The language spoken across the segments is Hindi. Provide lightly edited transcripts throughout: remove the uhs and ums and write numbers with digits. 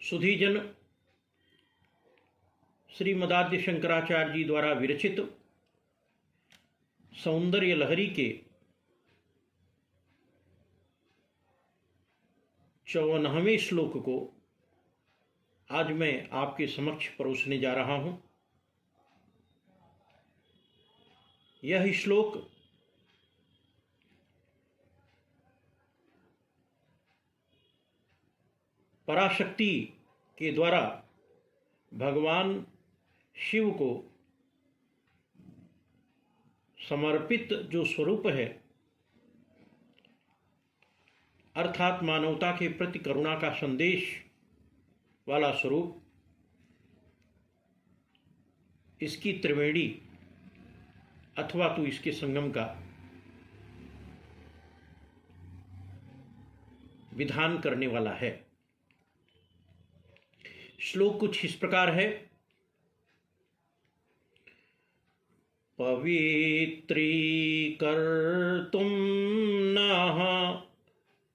सुधीजन श्रीमदाद्य शंकराचार्य जी द्वारा विरचित सौंदर्य लहरी के 54वें श्लोक को आज मैं आपके समक्ष परोसने जा रहा हूं। यह श्लोक पराशक्ति के द्वारा भगवान शिव को समर्पित जो स्वरूप है, अर्थात मानवता के प्रति करुणा का संदेश वाला स्वरूप, इसकी त्रिवेणी अथवा तो इसके संगम का विधान करने वाला है। श्लोक कुछ इस प्रकार है। पवित्रीकर्तुं नः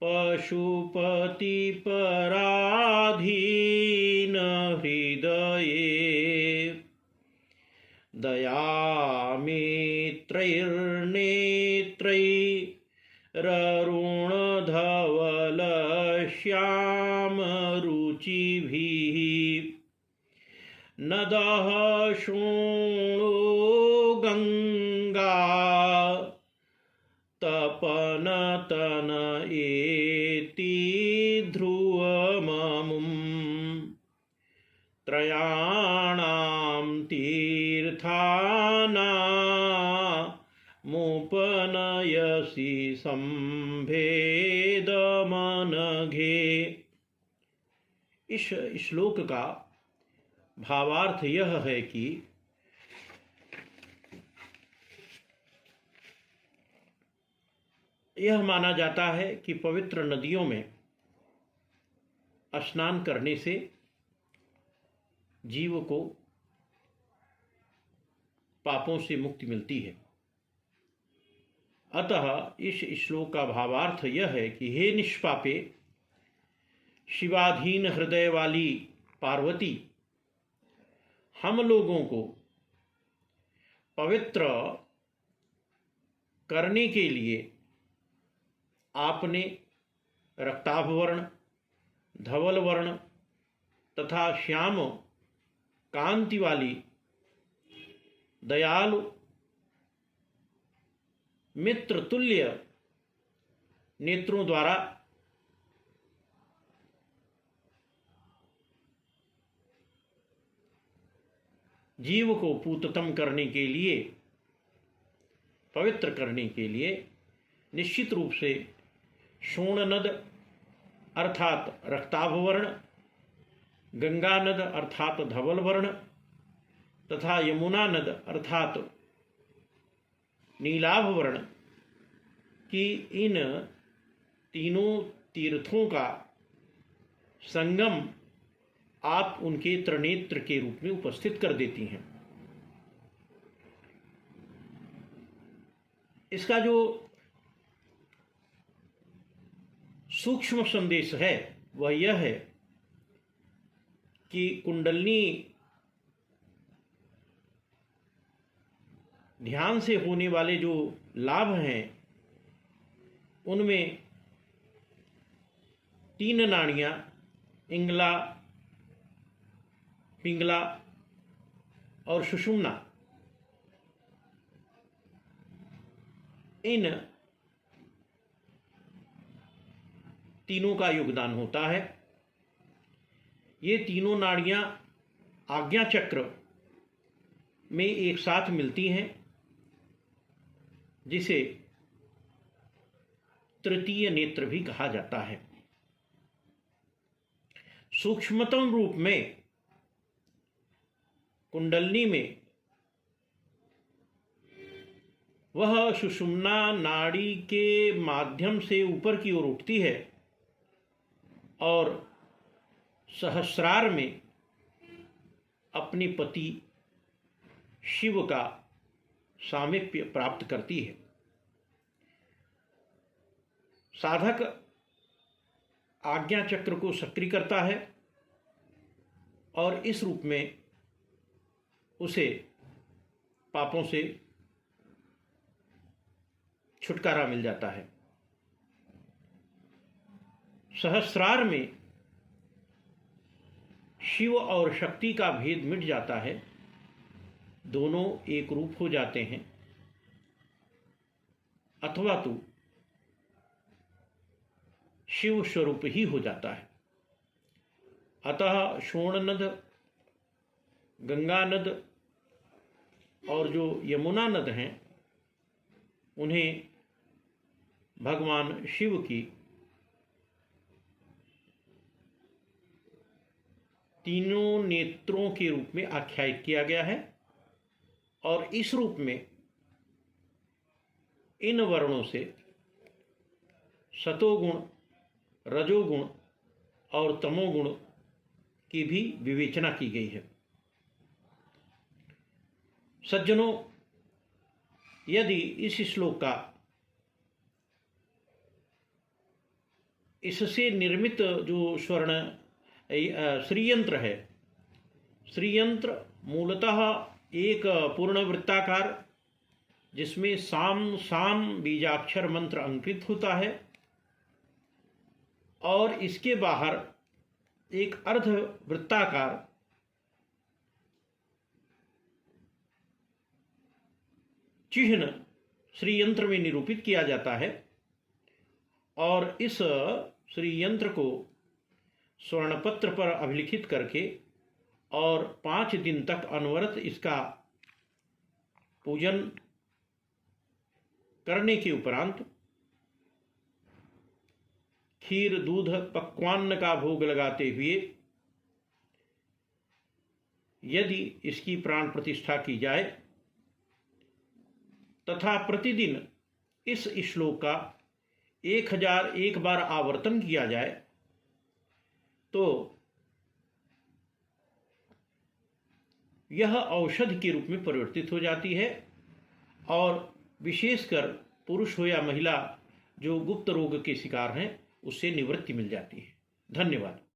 पशुपतिपराधीन हृदये दयामित्रैर्नेत्रैररुणधवलश्यामरुचिभिः नदः शृणु गंगा तपनतन एति ध्रुवममुं त्रयाणां तीर्थानामुपनयसि संभेदमनघे। इस श्लोक का भावार्थ यह है कि यह माना जाता है कि पवित्र नदियों में स्नान करने से जीव को पापों से मुक्ति मिलती है। अतः इस श्लोक का भावार्थ यह है कि हे निष्पापे, शिवाधीन हृदय वाली पार्वती, हम लोगों को पवित्र करने के लिए आपने रक्ताभ वर्ण, धवल वर्ण तथा श्याम कांति वाली दयालु मित्र तुल्य नेत्रों द्वारा जीव को पूततम करने के लिए, पवित्र करने के लिए निश्चित रूप से शोण नद अर्थात रक्ताभ वर्ण, गंगा नद अर्थात धवल वर्ण तथा यमुना नद अर्थात नीलाभ वर्ण की इन तीनों तीर्थों का संगम आप उनके त्रिनेत्र के रूप में उपस्थित कर देती हैं। इसका जो सूक्ष्म संदेश है वह यह है कि कुंडलिनी ध्यान से होने वाले जो लाभ हैं उनमें 3 नाड़ियां इंगला, पिंगला और सुषुम्ना, इन तीनों का योगदान होता है। ये तीनों नाड़ियां आज्ञा चक्र में एक साथ मिलती हैं, जिसे तृतीय नेत्र भी कहा जाता है। सूक्ष्मतम रूप में कुंडलिनी में वह सुषुम्ना नाड़ी के माध्यम से ऊपर की ओर उठती है और सहस्रार में अपने पति शिव का सामीप्य प्राप्त करती है। साधक आज्ञा चक्र को सक्रिय करता है और इस रूप में उसे पापों से छुटकारा मिल जाता है। सहस्रार में शिव और शक्ति का भेद मिट जाता है, दोनों एक रूप हो जाते हैं, अथवा तो शिव स्वरूप ही हो जाता है। अतः शोण नद, गंगा नद और जो यमुना नद हैं, उन्हें भगवान शिव की तीनों नेत्रों के रूप में आख्यायित किया गया है और इस रूप में इन वर्णों से सतोगुण, रजोगुण और तमोगुण की भी विवेचना की गई है। सज्जनों, यदि इस श्लोक का इससे निर्मित जो स्वर्ण श्रीयंत्र है, श्रीयंत्र मूलतः एक पूर्ण वृत्ताकार जिसमें साम साम बीजाक्षर मंत्र अंकित होता है और इसके बाहर एक अर्ध वृत्ताकार चिह्न श्रीयंत्र में निरूपित किया जाता है और इस श्रीयंत्र को स्वर्णपत्र पर अभिलिखित करके और 5 दिन तक अनवरत इसका पूजन करने के उपरांत खीर, दूध, पक्वान्न का भोग लगाते हुए यदि इसकी प्राण प्रतिष्ठा की जाए तथा प्रतिदिन इस श्लोक का 1001 बार आवर्तन किया जाए तो यह औषधि के रूप में परिवर्तित हो जाती है और विशेषकर पुरुष हो या महिला जो गुप्त रोग के शिकार हैं उससे निवृत्ति मिल जाती है। धन्यवाद।